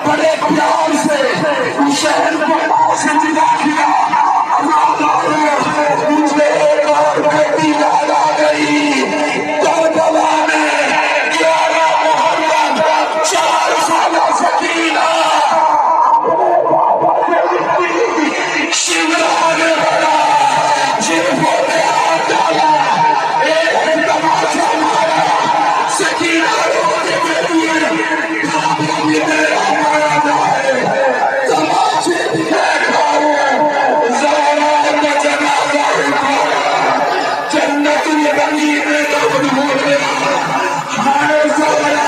बड़े प्यार से शहर को जिंदा किया। मुझे एक और बेटी याद आ गई। करबला में 11 मोहम्मद 4 साल सकीना शिमला में बड़ा जिनको प्यार डाला, एक तमाचा मारा। सकीना रोने के लिए मेरा मारा है, तमाचे देखा जन्नत बनी में दफन हो गया। हाय ज़रा